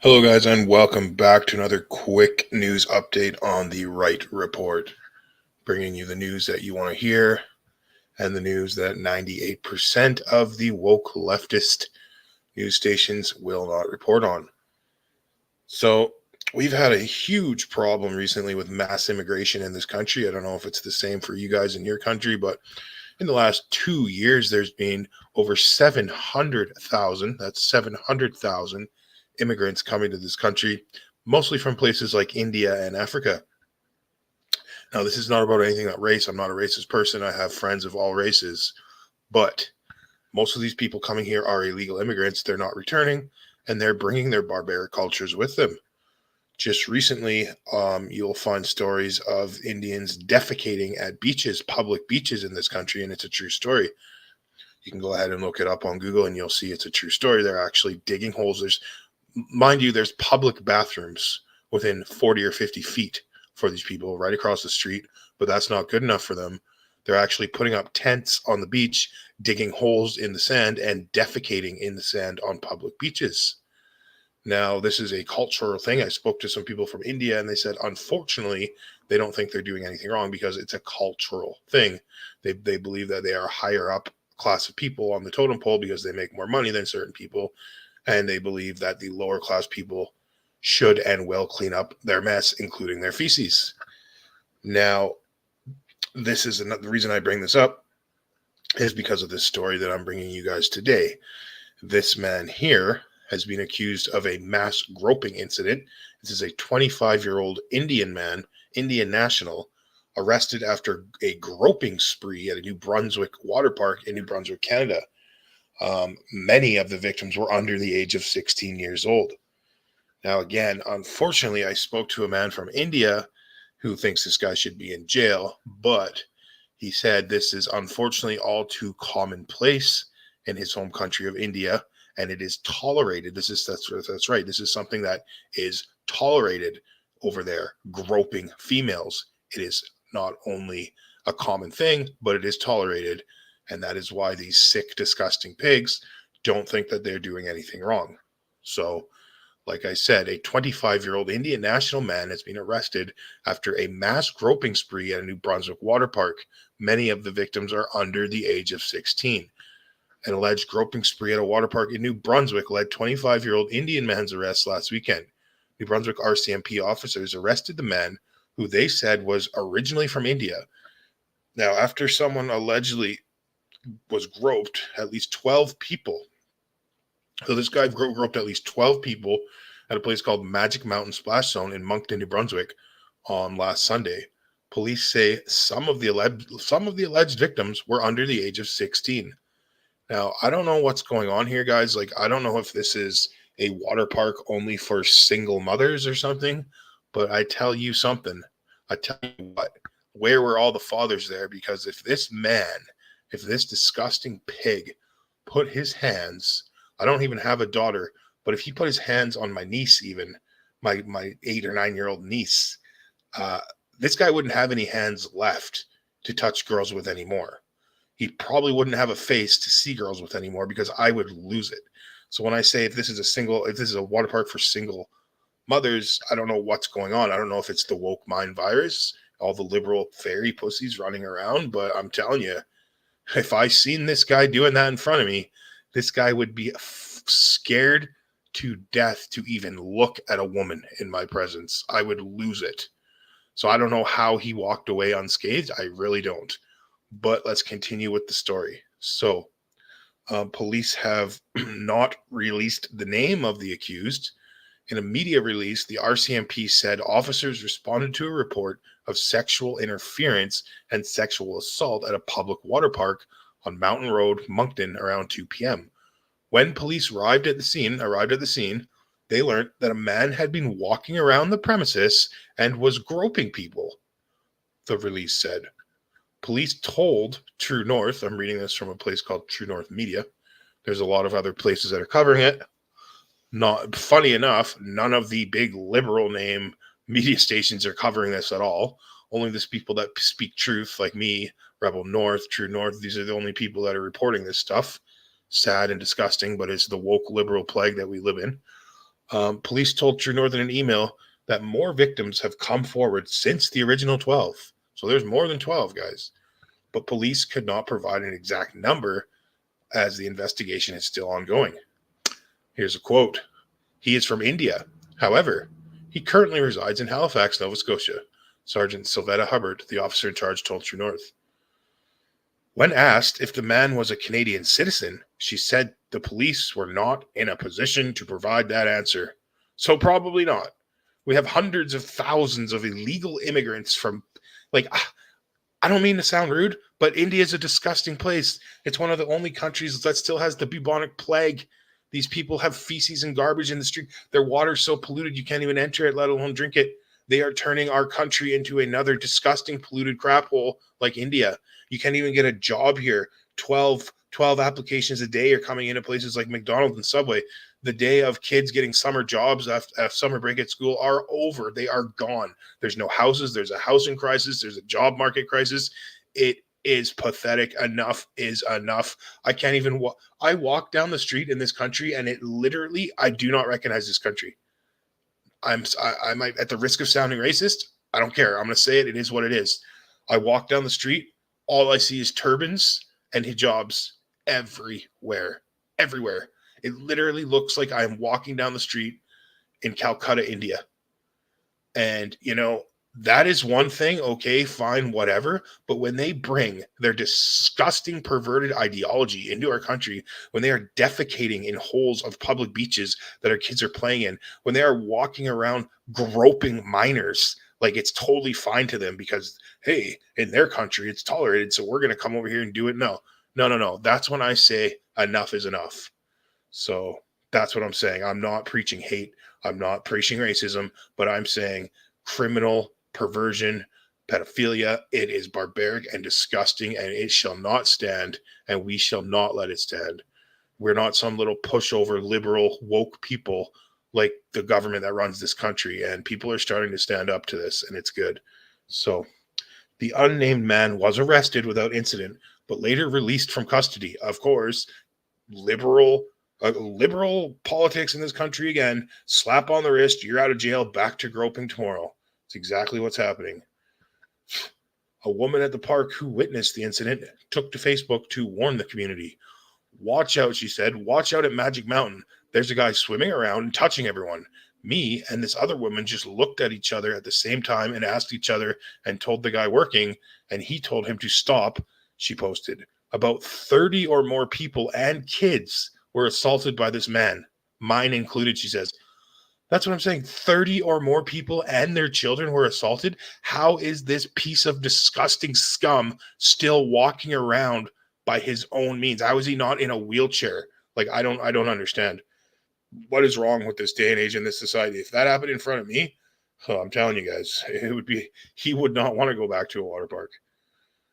Hello, guys, and welcome back to another quick news update on the Right Report, bringing you the news that you want to hear and the news that 98% of the woke leftist news stations will not report on. So, we've had a huge problem recently with mass immigration in this country. I don't know if it's the same for you guys in your country, but in the last 2 years, there's been over 700,000, that's 700,000 immigrants coming to this country, mostly from places like India and Africa. Now, this is not about anything about race. I'm not a racist person. I have friends of all races. But most of these people coming here are illegal immigrants. They're not returning, and they're bringing their barbaric cultures with them. Just recently, you'll find stories of Indians defecating at beaches, public beaches in this country, and it's a true story. You can go ahead and look it up on Google, and you'll see it's a true story. They're actually digging holes. Mind you, there's public bathrooms within 40 or 50 feet for these people right across the street, but that's not good enough for them. They're actually putting up tents on the beach, digging holes in the sand, and defecating in the sand on public beaches. Now, this is a cultural thing. I spoke to some people from India, and they said, unfortunately, they don't think they're doing anything wrong because it's a cultural thing. They believe that they are higher up class of people on the totem pole because they make more money than certain people, and they believe that the lower class people should and will clean up their mess, including their feces. Now, this is the reason I bring this up is because of this story that I'm bringing you guys today. This man here has been accused of a mass groping incident. This is a 25-year-old Indian man, Indian national, arrested after a groping spree at a New Brunswick water park in New Brunswick, Canada. Many of the victims were under the age of 16 years old. Now, again, unfortunately, I spoke to a man from India who thinks this guy should be in jail, but he said this is unfortunately all too commonplace in his home country of India, and it is tolerated. That's right. This is something that is tolerated over there. Groping females. It is not only a common thing, but it is tolerated, and that is why these sick, disgusting pigs don't think that they're doing anything wrong. So, like I said, a 25-year-old Indian national man has been arrested after a mass groping spree at a New Brunswick water park. Many of the victims are under the age of 16. An alleged groping spree at a water park in New Brunswick led 25-year-old Indian man's arrest last weekend. New Brunswick RCMP officers arrested the man, who they said was originally from India. Now, after someone allegedly was groped, at least 12 people. So this guy groped at least 12 people at a place called Magic Mountain Splash Zone in Moncton, New Brunswick, on last Sunday. Police say some of the alleged victims were under the age of 16. Now, I don't know what's going on here, guys. Like, I don't know if this is a water park only for single mothers or something, but I tell you something. I tell you what, where were all the fathers there? Because if this disgusting pig put his hands, I don't even have a daughter, but if he put his hands on my niece, even my 8 or 9 year old niece, uh, this guy wouldn't have any hands left to touch girls with anymore. He probably wouldn't have a face to see girls with anymore because I would lose it. So when I say if this is a water park for single mothers, I don't know what's going on. I don't know if it's the woke mind virus, all the liberal fairy pussies running around, but I'm telling you, if I seen this guy doing that in front of me, this guy would be scared to death to even look at a woman in my presence. I would lose it. So I don't know how he walked away unscathed. I really don't. But let's continue with the story. So, police have not released the name of the accused. In a media release, the RCMP said officers responded to a report of sexual interference and sexual assault at a public water park on Mountain Road, Moncton, around 2 p.m. When police arrived at the scene, they learned that a man had been walking around the premises and was groping people, the release said. Police told True North, I'm reading this from a place called True North Media. There's a lot of other places that are covering it. Not funny enough, none of the big liberal name media stations are covering this at all. Only the people that speak truth, like me, Rebel North, True North, these are the only people that are reporting this stuff. Sad and disgusting, but it's the woke liberal plague that we live in. Police told True North in an email that more victims have come forward since the original 12. So there's more than 12, guys. But police could not provide an exact number as the investigation is still ongoing. Here's a quote. He is from India. However, he currently resides in Halifax, Nova Scotia. Sergeant Sylvetta Hubbard, the officer in charge, told True North. When asked if the man was a Canadian citizen, she said the police were not in a position to provide that answer. So probably not. We have hundreds of thousands of illegal immigrants from, like, I don't mean to sound rude, but India is a disgusting place. It's one of the only countries that still has the bubonic plague. These people have feces and garbage in the street. Their water's so polluted you can't even enter it, let alone drink it. They are turning our country into another disgusting, polluted crap hole like India. You can't even get a job here. 12 applications a day are coming into places like McDonald's and Subway. The day of kids getting summer jobs after summer break at school are over. They are gone. There's no houses. There's a housing crisis. There's a job market crisis. It is pathetic. Enough is enough. I can't even I walk down the street in this country and it literally, I do not recognize this country. I might, at the risk of sounding racist, I don't care. I'm going to say it. It is what it is. I walk down the street. All I see is turbans and hijabs everywhere. Everywhere. It literally looks like I'm walking down the street in Calcutta, India. And, you know, that is one thing. Okay, fine, whatever. But when they bring their disgusting, perverted ideology into our country, when they are defecating in holes of public beaches that our kids are playing in, when they are walking around groping minors, like it's totally fine to them because, hey, in their country, it's tolerated. So we're going to come over here and do it. No. That's when I say enough is enough. So that's what I'm saying. I'm not preaching hate. I'm not preaching racism, but I'm saying criminal perversion, pedophilia. It is barbaric and disgusting, and it shall not stand, and we shall not let it stand. We're not some little pushover liberal woke people like the government that runs this country, and people are starting to stand up to this, and it's good. So the unnamed man was arrested without incident, but later released from custody. Of course, liberal politics in this country again. Slap on the wrist, you're out of jail, back to groping tomorrow. It's exactly what's happening. A woman at the park who witnessed the incident took to Facebook to warn the community. Watch out, she said. Watch out at Magic Mountain. There's a guy swimming around and touching everyone. Me and this other woman just looked at each other at the same time and asked each other and told the guy working, and he told him to stop, she posted. About 30 or more people and kids were assaulted by this man, mine included, she says. That's what I'm saying. 30 or more people and their children were assaulted. How is this piece of disgusting scum still walking around by his own means? How is he not in a wheelchair? Like, I don't understand. What is wrong with this day and age in this society? If that happened in front of me, I'm telling you guys, he would not want to go back to a water park.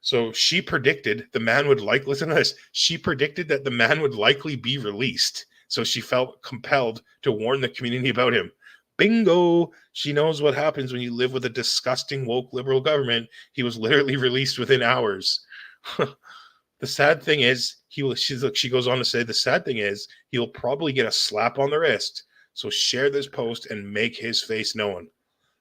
So she predicted the man would listen to this. She predicted that the man would likely be released. So she felt compelled to warn the community about him. Bingo! She knows what happens when you live with a disgusting woke liberal government. He was literally released within hours. The sad thing is, she goes on to say, the sad thing is, he'll probably get a slap on the wrist. So share this post and make his face known.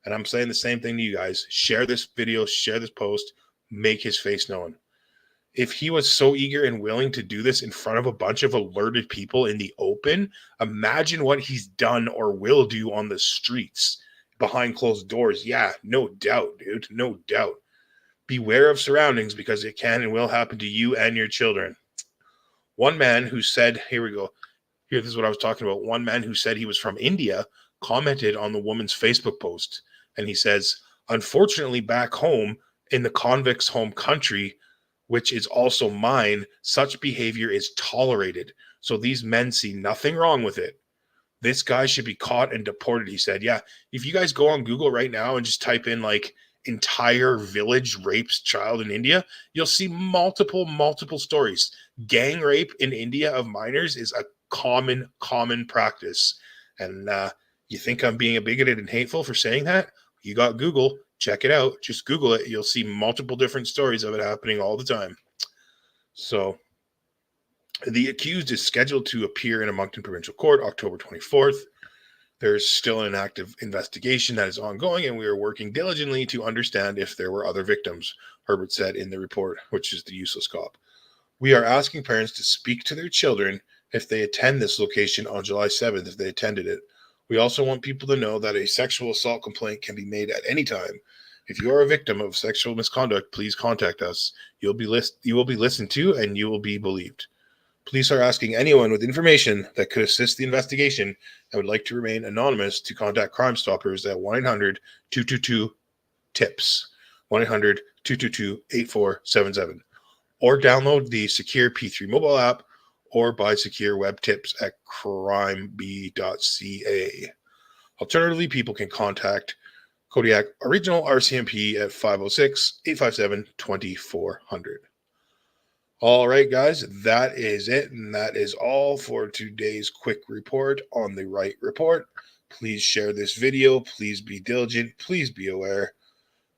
And I'm saying the same thing to you guys. Share this video, share this post, make his face known. If he was so eager and willing to do this in front of a bunch of alerted people in the open, imagine what he's done or will do on the streets behind closed doors. Yeah, no doubt, dude. No doubt. Beware of surroundings because it can and will happen to you and your children. One man who said, here we go. Here, this is what I was talking about. One man who said he was from India commented on the woman's Facebook post. And he says, unfortunately, back home in the convict's home country, which is also mine, such behavior is tolerated. So these men see nothing wrong with it. This guy should be caught and deported, he said. Yeah, if you guys go on Google right now and just type in like entire village rapes child in India, you'll see multiple stories. Gang rape in India of minors is a common practice. And you think I'm being a bigoted and hateful for saying that? You got Google. Check it out. Just Google it. You'll see multiple different stories of it happening all the time. So the accused is scheduled to appear in a Moncton provincial court October 24th. There's still an active investigation that is ongoing, and we are working diligently to understand if there were other victims, Herbert said in the report, which is the useless cop. We are asking parents to speak to their children if they attend this location on July 7th, if they attended it. We also want people to know that a sexual assault complaint can be made at any time. If you are a victim of sexual misconduct, please contact us. You will be listened to, and you will be believed. Police are asking anyone with information that could assist the investigation and would like to remain anonymous to contact Crime Stoppers at 1-800-222-TIPS, 1-800-222-8477, or download the Secure P3 mobile app or buy Secure Web Tips at crimeb.ca. Alternatively, people can contact Kodiak Original RCMP at 506-857-2400. All right, guys, that is it, and that is all for today's quick report on the Right Report. Please share this video. Please be diligent. Please be aware.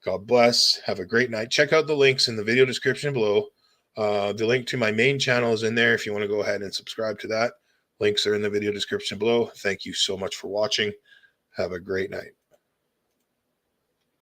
God bless. Have a great night. Check out the links in the video description below. The link to my main channel is in there if you want to go ahead and subscribe to that. Links are in the video description below. Thank you so much for watching. Have a great night.